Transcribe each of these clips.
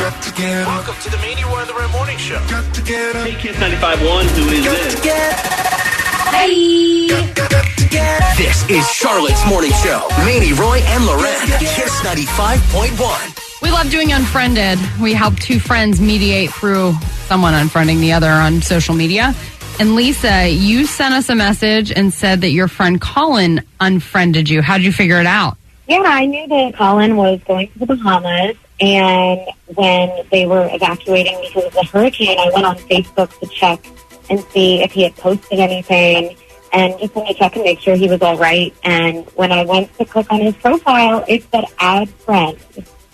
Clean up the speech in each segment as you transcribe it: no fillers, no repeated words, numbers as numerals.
Welcome to the Mania Roy and the Ram Morning Show. Hey, Kiss 95.1, who is this? Hi. This is Charlotte's Morning Show. Mania Roy and Loren. Kiss 95.1. We love doing Unfriended. We help two friends mediate through someone unfriending the other on social media. And Lisa, you sent us a message and said that your friend Colin unfriended you. How did you figure it out? Yeah, I knew that Colin was going to the Bahamas, and when they were evacuating because of the hurricane, I went on Facebook to check and see if he had posted anything, and just wanted to check and make sure he was all right. And when I went to click on his profile, it said add friend.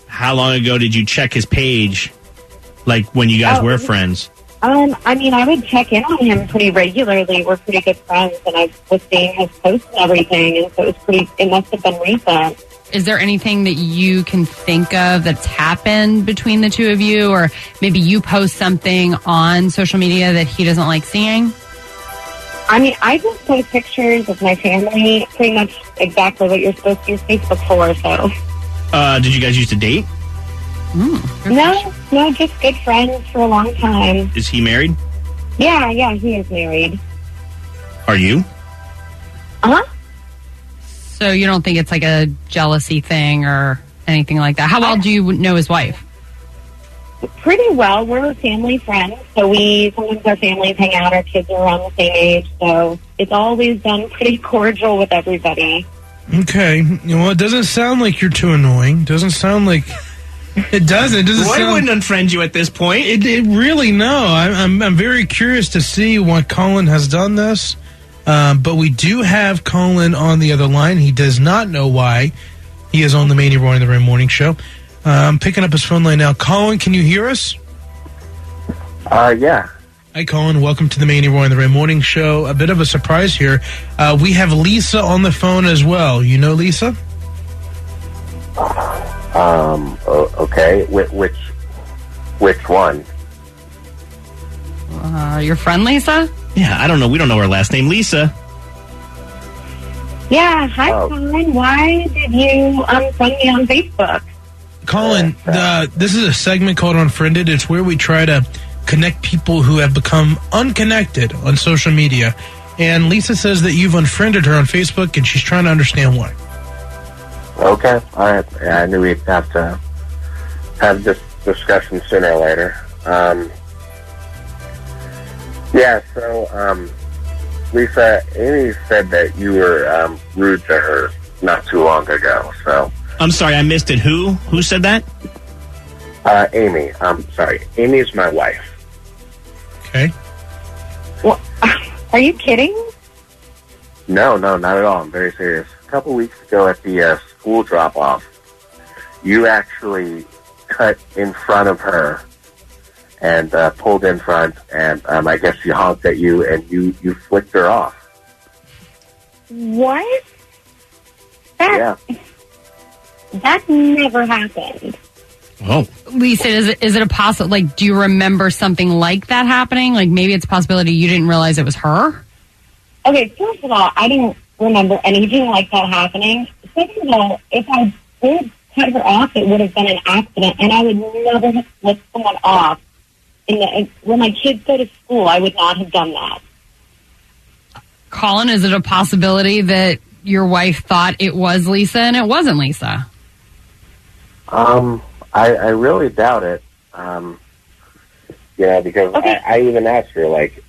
How long ago did you check his page? Like when you guys were friends? I mean, I would check in on him pretty regularly. We're pretty good friends, and I was seeing his posts and everything, and so it must have been recent. Is there anything that you can think of that's happened between the two of you, or maybe you post something on social media that he doesn't like seeing? I mean, I just post pictures of my family, pretty much exactly what you're supposed to use Facebook for, so. Did you guys used to date? No, just good friends for a long time. Is he married? Yeah, he is married. Are you? Uh-huh. So you don't think it's like a jealousy thing or anything like that? How well do you know his wife? Pretty well. We're family friends, so sometimes our families hang out. Our kids are around the same age, so it's always been pretty cordial with everybody. Okay. Well, it doesn't sound like you're too annoying. Doesn't sound like... It doesn't. Roy wouldn't unfriend you at this point. It really, no. I'm very curious to see why Colin has done this. But we do have Colin on the other line. He does not know why. He is on the Mania Roy and the Ram Morning Show. I'm picking up his phone line now. Colin, can you hear us? Yeah. Hi, Colin. Welcome to the Mania Roy and the Ram Morning Show. A bit of a surprise here. We have Lisa on the phone as well. You know Lisa? Okay. Which one? Your friend Lisa? Yeah, I don't know. We don't know her last name. Lisa. Yeah, hi, Colin. Why did you unfriend me on Facebook? Colin, this is a segment called Unfriended. It's where we try to connect people who have become unconnected on social media. And Lisa says that you've unfriended her on Facebook, and she's trying to understand why. Okay, all right. Yeah, I knew we'd have to have this discussion sooner or later. Lisa, Amy said that you were rude to her not too long ago, so... I'm sorry, I missed it. Who? Who said that? Amy. Sorry. Amy's my wife. Okay. Well, are you kidding? No, not at all. I'm very serious. A couple weeks ago at the school drop-off, you actually cut in front of her and pulled in front, and I guess she honked at you, and you flicked her off. What? Yeah. That never happened. Oh. Lisa, is it a possible, like, do you remember something like that happening? Like, maybe it's a possibility you didn't realize it was her? Okay, first of all, I didn't remember anything like that happening. Second of all, if I did cut her off, it would have been an accident, and I would never have flipped someone off. When my kids go to school, I would not have done that. Colin, is it a possibility that your wife thought it was Lisa and it wasn't Lisa? I really doubt it. Because okay. I even asked her, like,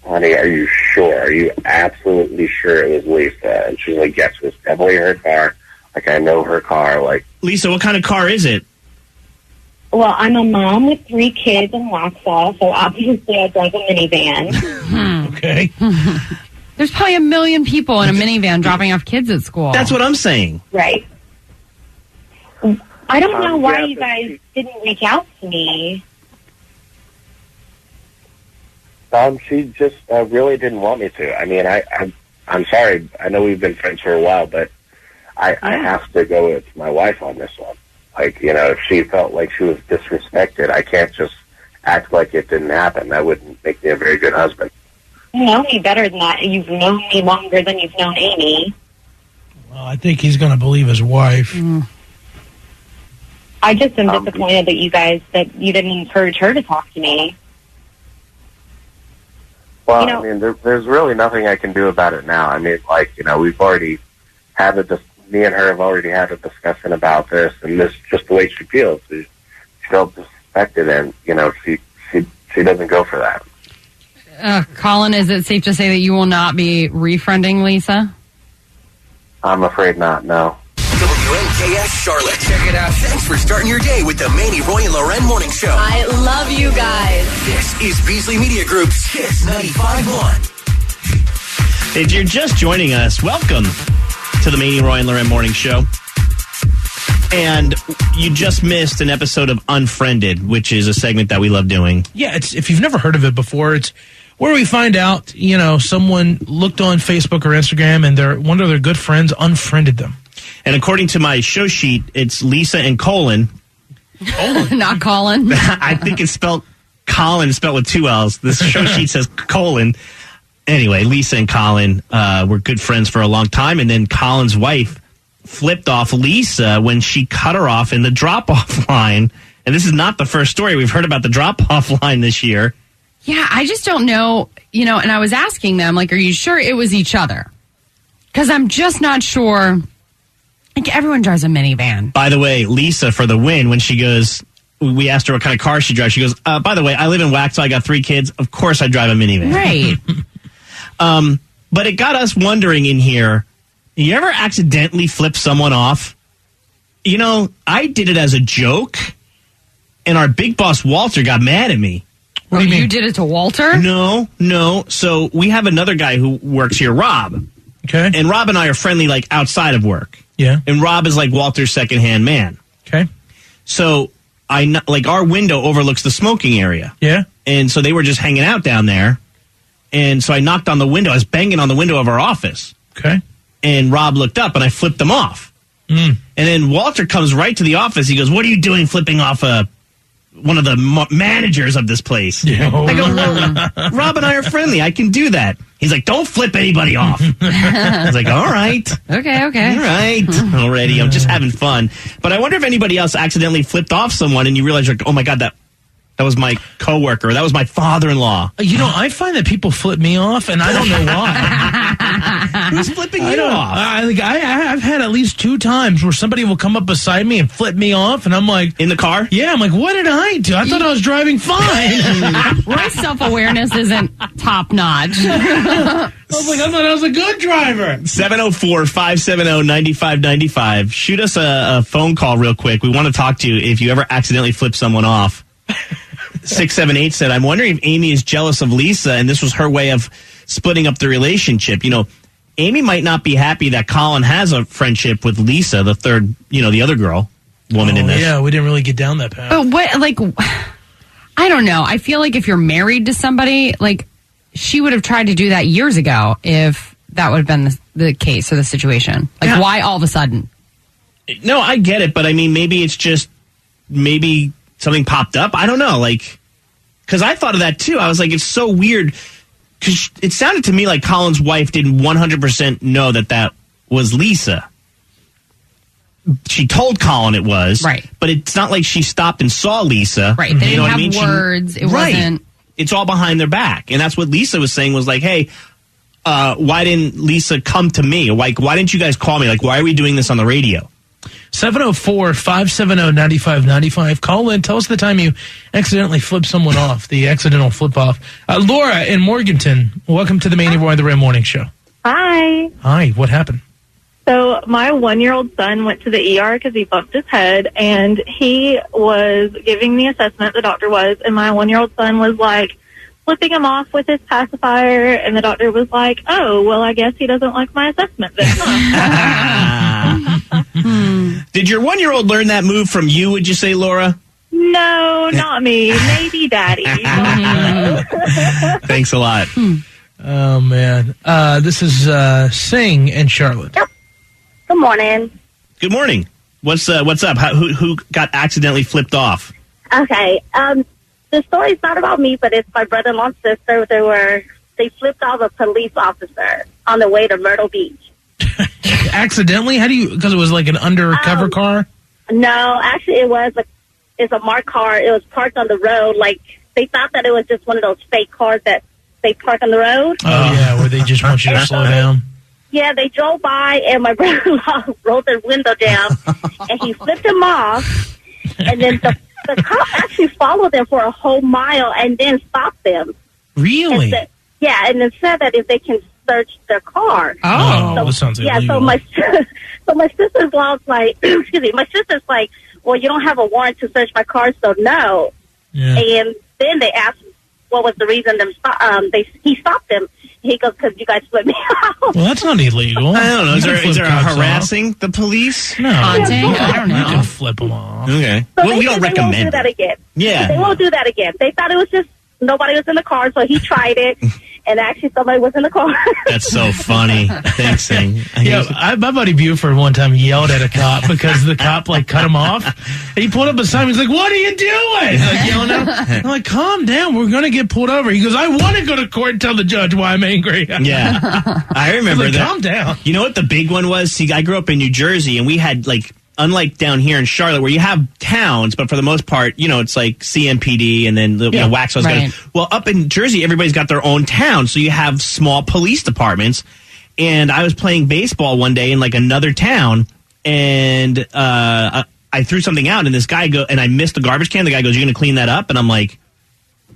honey, are you sure? Are you absolutely sure it was Lisa? And she's like, yes, it was definitely her car. Like, I know her car. Like, Lisa, what kind of car is it? Well, I'm a mom with 3 kids in Waxhaw, so obviously I drive a minivan. Okay. There's probably 1 million people in a minivan dropping off kids at school. That's what I'm saying. Right. I don't know why you guys didn't reach out to me. She just really didn't want me to. I mean, I'm sorry. I know we've been friends for a while, but I have to go with my wife on this one. Like, if she felt like she was disrespected, I can't just act like it didn't happen. That wouldn't make me a very good husband. You know me better than that. You've known me longer than you've known Amy. Well, I think he's going to believe his wife. I just am disappointed that you didn't encourage her to talk to me. Well, I mean, there's really nothing I can do about it now. I mean, like, we've already had me and her have already had a discussion about this, and this is just the way she feels. She felt disrespected, and, she doesn't go for that. Colin, is it safe to say that you will not be refriending Lisa? I'm afraid not, no. WNKS Charlotte. Check it out. Thanks for starting your day with the Manny, Roy, and Loren Morning Show. I love you guys. This is Beasley Media Group's Kiss 95.1. If you're just joining us, welcome to the Manny, Roy, and Loren Morning Show. And you just missed an episode of Unfriended, which is a segment that we love doing. Yeah, if you've never heard of it before, it's where we find out, someone looked on Facebook or Instagram and one of their good friends unfriended them. And according to my show sheet, it's Lisa and Colin. Not Colin. I think it's spelled Colin, spelled with 2 L's. This show sheet says Colin. Anyway, Lisa and Colin were good friends for a long time, and then Colin's wife flipped off Lisa when she cut her off in the drop-off line. And this is not the first story we've heard about the drop-off line this year. Yeah, I just don't know, and I was asking them, like, are you sure it was each other? Because I'm just not sure. Like, everyone drives a minivan. By the way, Lisa, for the win, when she goes, we asked her what kind of car she drives. She goes, by the way, I live in Waxhaw. I got 3 kids. Of course I drive a minivan. Right. But it got us wondering in here, you ever accidentally flip someone off? I did it as a joke, and our big boss, Walter, got mad at me. What do you mean? You did it to Walter? No. So we have another guy who works here, Rob. Okay. And Rob and I are friendly, like, outside of work. Yeah. And Rob is like Walter's secondhand man. Okay. So our window overlooks the smoking area. Yeah. And so they were just hanging out down there. And so I knocked on the window. I was banging on the window of our office. Okay. And Rob looked up and I flipped them off. And then Walter comes right to the office. He goes, "What are you doing flipping off one of the managers of this place?" Yeah. I go, "Well, Rob and I are friendly. I can do that." He's like, "Don't flip anybody off." I was like, "All right. Okay. All right. Already. I'm just having fun." But I wonder if anybody else accidentally flipped off someone and you realize, like, oh my God, that was my coworker. That was my father-in-law. I find that people flip me off, and I don't know why. Who's flipping you off? I've had at least 2 times where somebody will come up beside me and flip me off, and I'm like... In the car? Yeah, I'm like, what did I do? I thought I was driving fine. Roy's self-awareness isn't top-notch. I thought I was a good driver. 704-570-9595. Shoot us a phone call real quick. We want to talk to you if you ever accidentally flip someone off. 678 said, "I'm wondering if Amy is jealous of Lisa and this was her way of splitting up the relationship. Amy might not be happy that Colin has a friendship with Lisa, the third, the other woman in this." Yeah, we didn't really get down that path. But I don't know. I feel like if you're married to somebody, like, she would have tried to do that years ago if that would have been the case or the situation. Like, Yeah. Why all of a sudden? No, I get it, but I mean, maybe it's just, something popped up. I don't know, because I thought of that too. I was like, it's so weird, because it sounded to me like Colin's wife didn't 100% know that was Lisa. She told Colin it was. Right. But it's not like she stopped and saw Lisa. Right. They didn't have words. It wasn't. It's all behind their back. And that's what Lisa was saying was like, hey, why didn't Lisa come to me? Like, why didn't you guys call me? Like, why are we doing this on the radio? 704-570-9595. Call in. Tell us the time you accidentally flipped someone off, the accidental flip-off. Laura in Morganton, welcome to the Manny Roy and the Ram Morning Show. Hi. Hi, what happened? So my 1-year-old son went to the ER because he bumped his head, and he was giving the assessment, the doctor was, and my 1-year-old son was like flipping him off with his pacifier, and the doctor was like, "Oh, well, I guess he doesn't like my assessment then, huh?" Did your 1-year-old learn that move from you, would you say, Laura? No, not me. Maybe Daddy. Thanks a lot. Oh, man. This is Sing in Charlotte. Yep. Good morning. Good morning. What's up? Who got accidentally flipped off? Okay. The story's not about me, but it's my brother-in-law and sister. They flipped off a police officer on the way to Myrtle Beach. Accidentally? How do you... Because it was like an undercover car? No, actually, it's a marked car. It was parked on the road. Like, they thought that it was just one of those fake cars that they park on the road. Oh, yeah, where they just want you to slow down. Yeah, they drove by, and my brother-in-law rolled their window down, and he flipped him off. And then the cop actually followed them for a whole mile and then stopped them. Really? And then said that if they can search their car. Oh, that sounds illegal. Yeah, so my sister-in-law's like, excuse me, my sister's like, well, you don't have a warrant to search my car, so no. Yeah. And then they asked what was the reason he stopped them. He goes, because you guys flipped me off. Well, that's not illegal. I don't know. Is there a harassing the police? No. Haunting? I don't know. You can flip them off. Okay. So Well, we don't recommend They won't do that again. Yeah. They won't do that again. They thought it was just nobody was in the car, so he tried it. And actually, somebody was in the car. That's so funny. Thanks, Sing. Yeah, my buddy Buford one time yelled at a cop because the cop cut him off. And he pulled up a sign. He's like, "What are you doing?" Yelling at him. I'm like, "Calm down. We're gonna get pulled over." He goes, "I want to go to court and tell the judge why I'm angry." Yeah, I remember that. Calm down. You know what the big one was? See, I grew up in New Jersey, and we had unlike down here in Charlotte, where you have towns, but for the most part, it's like CMPD and then Waxahaw's right. Well, up in Jersey, everybody's got their own town, so you have small police departments. And I was playing baseball one day in another town, and I threw something out, and this guy and I missed the garbage can. The guy goes, "You're going to clean that up?" And I'm like,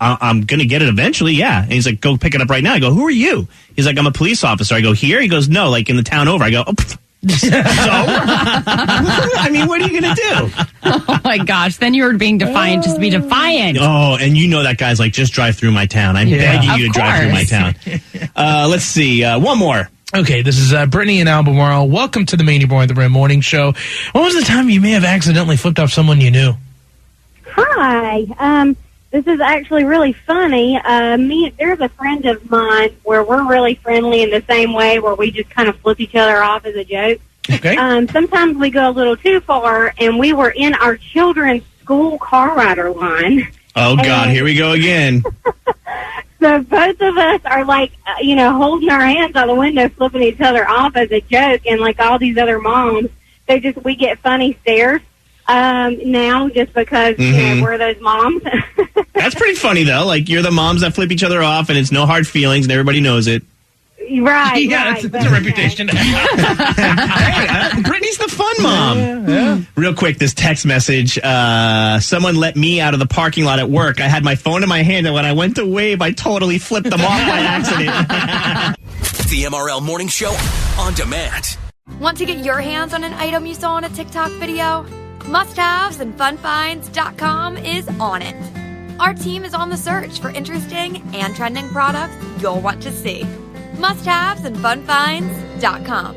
"I'm going to get it eventually, yeah." And he's like, "Go pick it up right now." I go, "Who are you?" He's like, "I'm a police officer." I go, "Here?" He goes, "No, in the town over." I go, "Oh, so, I mean, what are you going to do?" Oh, my gosh. Then you were being defiant. Just be defiant. Oh, and that guy's like, "Just drive through my town. I'm begging you to drive through my town." Let's see. One more. Okay, this is Brittany in Albemarle. Welcome to the Manny Boy in the Rim Morning Show. When was the time you may have accidentally flipped off someone you knew? Hi. This is actually really funny. There's a friend of mine where we're really friendly in the same way where we just kind of flip each other off as a joke. Okay. Sometimes we go a little too far, and we were in our children's school car rider line. Oh, God, here we go again. So both of us are holding our hands on the window, flipping each other off as a joke, and all these other moms, we get funny stares. Now just because we're those moms. That's pretty funny though. You're the moms that flip each other off, and it's no hard feelings, and everybody knows it. Right. Yeah, right, that's a reputation. Hey, Brittany's the fun mom. Yeah. Real quick, this text message. Someone let me out of the parking lot at work. I had my phone in my hand, and when I went to wave, I totally flipped them off by accident. The MRL Morning Show on demand. Want to get your hands on an item you saw on a TikTok video? Must-Haves and FunFinds.com is on it. Our team is on the search for interesting and trending products you'll want to see. Must-Haves and FunFinds.com.